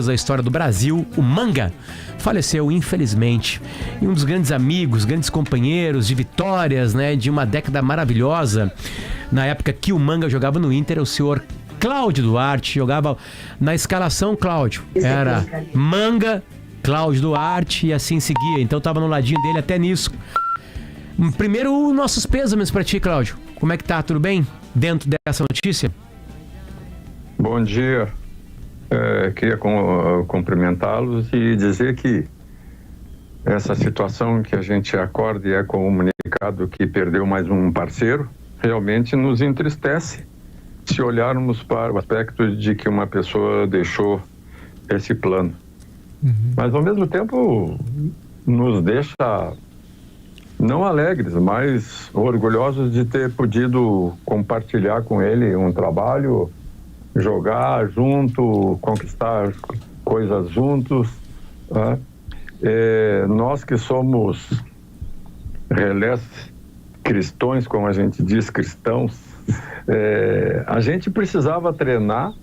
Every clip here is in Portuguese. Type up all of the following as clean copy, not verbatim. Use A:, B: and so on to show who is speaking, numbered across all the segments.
A: da história do Brasil, o Manga, faleceu infelizmente. E um dos grandes amigos, grandes companheiros de vitórias, né, de uma década maravilhosa, na época que o Manga jogava no Inter, o senhor Cláudio Duarte, jogava na escalação, Cláudio, era Manga, Cláudio Duarte e assim seguia, então tava no ladinho dele até nisso. Primeiro, nossos pêsames pra ti, Cláudio. Como é que tá? Tudo bem? Dentro dessa notícia?
B: Bom dia. Queria cumprimentá-los e dizer que essa situação que a gente acorda e é comunicado que perdeu mais um parceiro, realmente nos entristece se olharmos para o aspecto de que uma pessoa deixou esse plano. Mas, ao mesmo tempo, nos deixa não alegres, mas orgulhosos de ter podido compartilhar com ele um trabalho, jogar junto, conquistar coisas juntos, né? Nós que somos relés cristãos, como a gente diz, cristãos, a gente precisava treinar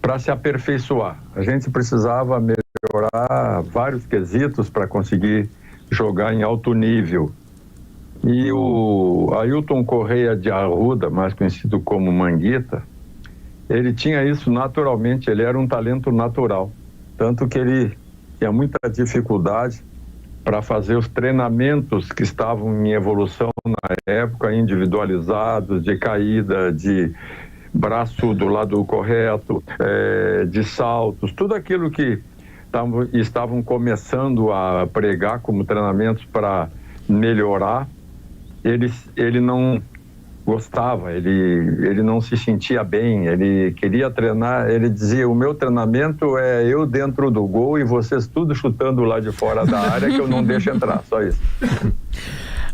B: para se aperfeiçoar. A gente precisava melhorar vários quesitos para conseguir jogar em alto nível. E o Ailton Correia de Arruda, mais conhecido como Manguita, ele tinha isso naturalmente, ele era um talento natural. Tanto que ele tinha muita dificuldade para fazer os treinamentos que estavam em evolução na época, individualizados, de caída, de braço do lado correto, de saltos, tudo aquilo que estavam começando a pregar como treinamentos para melhorar, ele não gostava, ele não se sentia bem, ele queria treinar, ele dizia, o meu treinamento é eu dentro do gol e vocês tudo chutando lá de fora da área que eu não deixo entrar, só isso.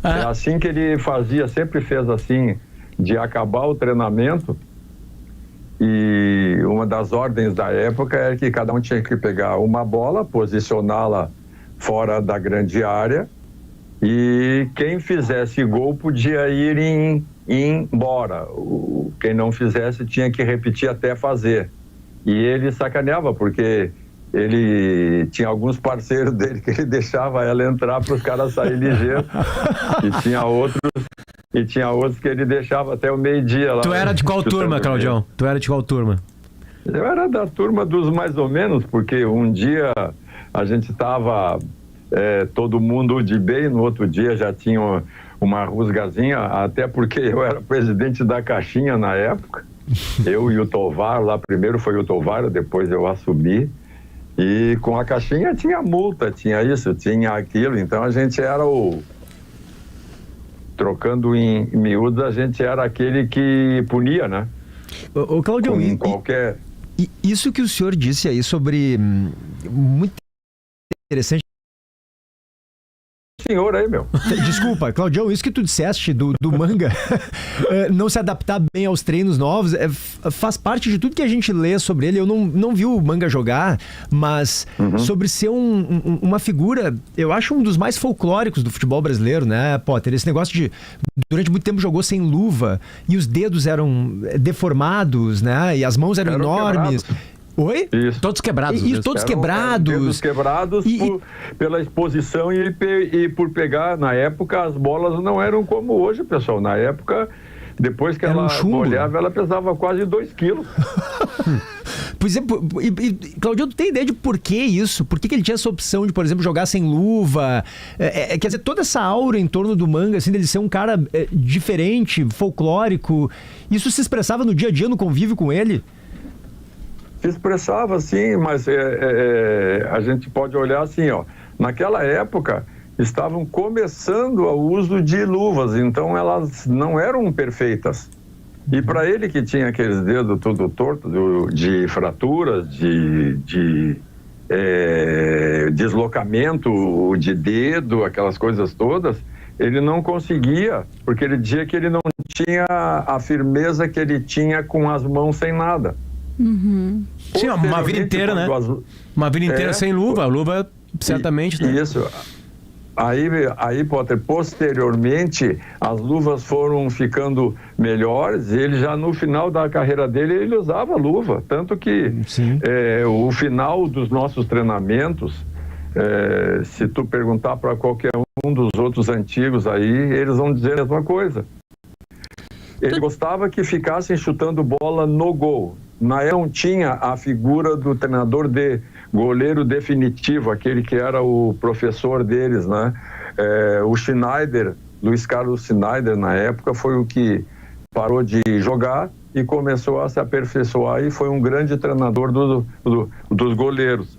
B: É assim que ele fazia, sempre fez assim, de acabar o treinamento, e uma das ordens da época era que cada um tinha que pegar uma bola, posicioná-la fora da grande área, e quem fizesse gol podia ir embora. Quem não fizesse tinha que repetir até fazer. E ele sacaneava, porque ele tinha alguns parceiros dele que ele deixava ela entrar para os caras saírem ligeiros. E tinha outros que ele deixava até o meio-dia lá.
A: Tu era de qual turma, Claudião? Tu era de qual turma?
B: Eu era da turma dos mais ou menos, porque um dia a gente estava todo mundo de bem, no outro dia já tinha uma rusgazinha, até porque eu era presidente da Caixinha na época, eu e o Tovar, lá primeiro foi o Tovar, depois eu assumi, e com a Caixinha tinha multa, tinha isso, tinha aquilo, então a gente era trocando em miúdos, a gente era aquele que punia, né?
C: Ô Claudio, isso que o senhor disse aí sobre, muito interessante.
B: Senhor aí, meu.
C: Desculpa, Claudião, isso que tu disseste do Manga não se adaptar bem aos treinos novos, faz parte de tudo que a gente lê sobre ele. Eu não vi o Manga jogar, mas sobre ser uma figura, eu acho um dos mais folclóricos do futebol brasileiro, né, Potter? Esse negócio de, durante muito tempo jogou sem luva, e os dedos eram deformados, né, e as mãos eram enormes. Quebrados. Oi?
B: Isso.
A: Todos quebrados.
C: Isso, todos quebrados.
B: Todos quebrados pela exposição e por pegar, na época, as bolas não eram como hoje, pessoal. Na época, depois que ela molhava, ela pesava quase 2 quilos.
C: Pois é, Claudio, tu tem ideia de por que isso? Por que ele tinha essa opção de, por exemplo, jogar sem luva? Quer dizer, toda essa aura em torno do Manga, assim, dele ser um cara diferente, folclórico, isso se expressava no dia a dia, no convívio com ele?
B: Se expressava sim, mas a gente pode olhar assim, ó, naquela época estavam começando o uso de luvas, então elas não eram perfeitas. E para ele que tinha aqueles dedos tudo torto, de fraturas, de deslocamento de dedo, aquelas coisas todas, ele não conseguia, porque ele dizia que ele não tinha a firmeza que ele tinha com as mãos sem nada.
A: Sim, uma vida inteira, né? Uma vida inteira sem luva. A luva, certamente, né?
B: Isso. Aí, Potter, posteriormente, as luvas foram ficando melhores. Ele já no final da carreira dele, ele usava luva. Tanto que o final dos nossos treinamentos, se tu perguntar para qualquer um dos outros antigos aí, eles vão dizer a mesma coisa. Ele gostava que ficassem chutando bola no gol. Na época não tinha a figura do treinador de goleiro definitivo, aquele que era o professor deles, né? O Schneider, Luiz Carlos Schneider, na época, foi o que parou de jogar e começou a se aperfeiçoar e foi um grande treinador dos goleiros.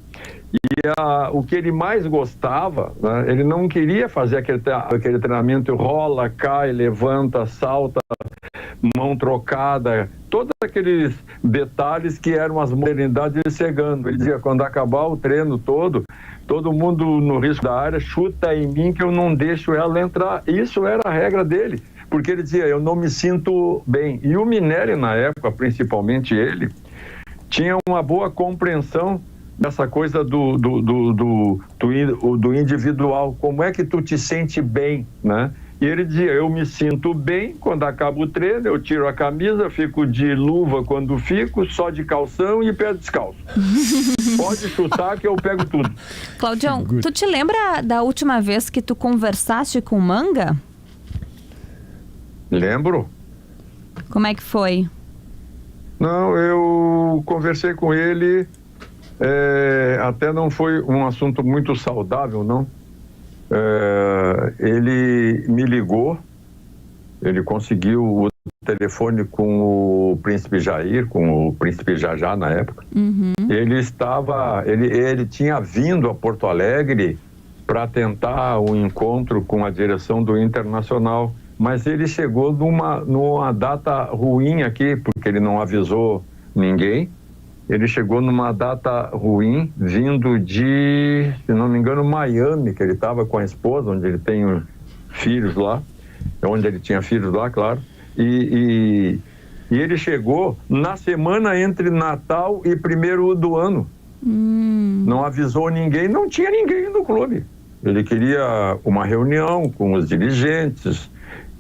B: E o que ele mais gostava, né, ele não queria fazer aquele treinamento rola, cai, levanta, salta, mão trocada, todos aqueles detalhes que eram as modernidades chegando. Ele dizia, quando acabar o treino todo mundo no risco da área chuta em mim que eu não deixo ela entrar. Isso era a regra dele, porque ele dizia, eu não me sinto bem. E o Minelli, na época, principalmente ele, tinha uma boa compreensão dessa coisa do individual, como é que tu te sente bem, né? E ele dizia, eu me sinto bem quando acaba o treino, eu tiro a camisa, fico de luva quando fico, só de calção e pé descalço. Pode chutar que eu pego tudo.
D: Claudião, tu te lembra da última vez que tu conversaste com o Manga?
B: Lembro.
D: Como é que foi?
B: Não, eu conversei com ele, até não foi um assunto muito saudável, não. Ele me ligou, ele conseguiu o telefone com o Príncipe Jair, com o Príncipe Jajá na época. Uhum. Ele tinha vindo a Porto Alegre para tentar um encontro com a direção do Internacional, mas ele chegou numa data ruim aqui, porque ele não avisou ninguém. Ele chegou numa data ruim, vindo de, se não me engano, Miami, que ele estava com a esposa, onde ele tem filhos lá, onde ele tinha filhos lá, claro. E ele chegou na semana entre Natal e 1º do ano. Não avisou ninguém, não tinha ninguém no clube. Ele queria uma reunião com os dirigentes,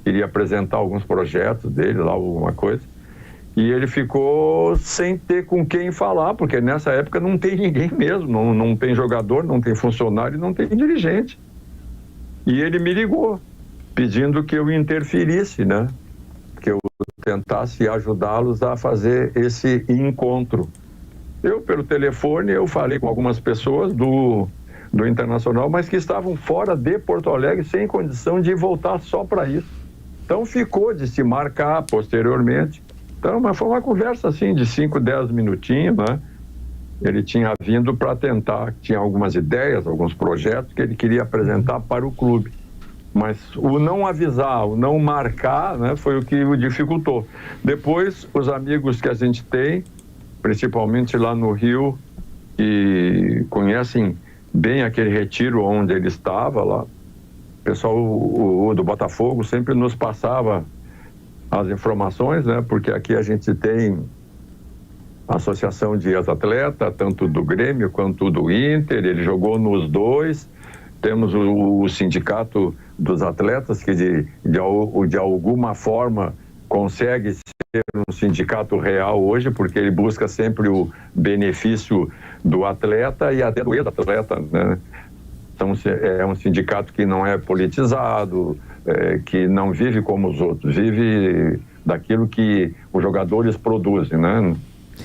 B: queria apresentar alguns projetos dele lá, alguma coisa. E ele ficou sem ter com quem falar, porque nessa época não tem ninguém mesmo, não tem jogador, não tem funcionário, não tem dirigente. E ele me ligou, pedindo que eu interferisse, né? Que eu tentasse ajudá-los a fazer esse encontro. Eu, pelo telefone, eu falei com algumas pessoas do Internacional, mas que estavam fora de Porto Alegre, sem condição de voltar só para isso. Então ficou de se marcar posteriormente. Então, mas foi uma conversa assim de 5, 10 minutinhos, né? Ele tinha vindo para tentar, tinha algumas ideias, alguns projetos que ele queria apresentar para o clube. Mas o não avisar, o não marcar, né, foi o que o dificultou. Depois, os amigos que a gente tem, principalmente lá no Rio, que conhecem bem aquele retiro onde ele estava lá, o pessoal o do Botafogo sempre nos passava as informações, né? Porque aqui a gente tem a associação de ex-atleta, tanto do Grêmio quanto do Inter, ele jogou nos dois. Temos o sindicato dos atletas, que de alguma forma consegue ser um sindicato real hoje, porque ele busca sempre o benefício do atleta e até do ex-atleta, né? Então, é um sindicato que não é politizado, que não vive como os outros, vive daquilo que os jogadores produzem, né?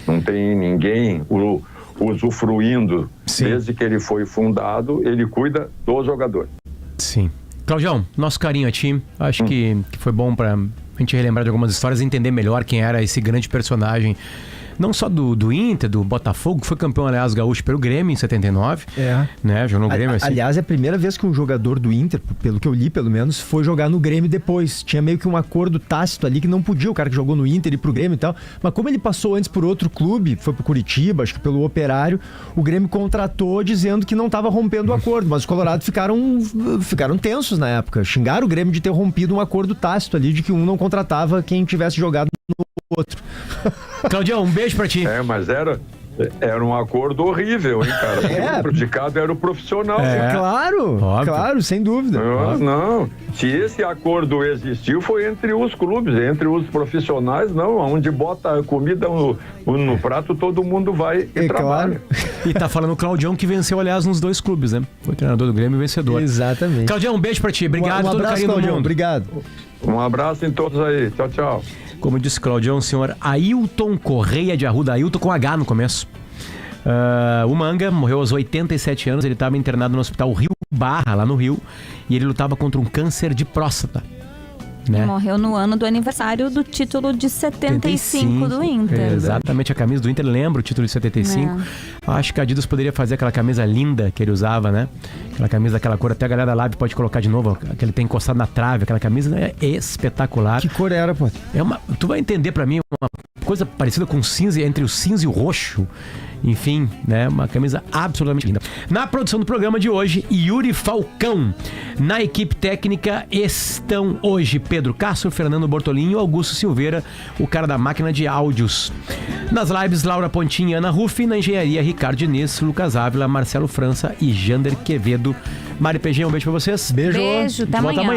B: Não tem ninguém usufruindo. Sim. Desde que ele foi fundado, ele cuida dos jogadores.
A: Sim. Claudião, nosso carinho a ti. Acho que foi bom pra a gente relembrar de algumas histórias e entender melhor quem era esse grande personagem. Não só do Inter, do Botafogo, que foi campeão, aliás, gaúcho pelo Grêmio em 79. Né? Jogou no Grêmio assim.
C: Aliás, é a primeira vez que um jogador do Inter, pelo que eu li pelo menos, foi jogar no Grêmio depois. Tinha meio que um acordo tácito ali que não podia o cara que jogou no Inter ir pro Grêmio e tal. Mas como ele passou antes por outro clube, foi pro Curitiba, acho que pelo Operário, o Grêmio contratou dizendo que não estava rompendo o acordo. Mas os colorados ficaram tensos na época. Xingaram o Grêmio de ter rompido um acordo tácito ali, de que um não contratava quem tivesse jogado no outro.
A: Claudião, um beijo pra ti.
B: Mas Era um acordo horrível, hein, cara? O prejudicado era o profissional.
C: Claro,
A: Óbvio.
C: claro, sem dúvida.
B: Não, se esse acordo existiu, foi entre os clubes, entre os profissionais, não. Onde bota a comida no prato, todo mundo vai e trabalha.
C: Claro.
A: E tá falando o Claudião, que venceu, aliás, nos 2 clubes, né? Foi treinador do Grêmio e vencedor.
C: Exatamente.
A: Claudião, um beijo pra ti. Obrigado, todo o
C: abraço,
A: carinho do
C: Claudião.
A: mundo.
C: Obrigado.
B: Um abraço em todos aí. Tchau, tchau.
A: Como disse Claudião, o senhor Ailton Correia de Arruda, Ailton com H no começo. O Manga morreu aos 87 anos, ele estava internado no hospital Rio Barra, lá no Rio, e ele lutava contra um câncer de próstata. Né?
D: Morreu no ano do aniversário do título de 75 do Inter.
A: Exatamente, a camisa do Inter lembra o título de 75. Acho que a Adidas poderia fazer aquela camisa linda que ele usava, né? Aquela camisa daquela cor, até a galera da Live pode colocar de novo, que ele tem encostado na trave, aquela camisa é espetacular.
C: Que cor era, pô?
A: Tu vai entender pra mim uma coisa parecida com cinza, entre o cinza e o roxo. Enfim, né? Uma camisa absolutamente linda. Na produção do programa de hoje, Yuri Falcão. Na equipe técnica estão hoje Pedro Castro, Fernando Bortolin e Augusto Silveira, o cara da máquina de áudios. Nas lives, Laura Pontinha e Ana Ruff. Na engenharia, Ricardo Diniz, Lucas Ávila, Marcelo França e Jander Quevedo. Mari PG, um beijo pra vocês.
C: Beijo.
D: Beijo, até
A: Volta
D: amanhã.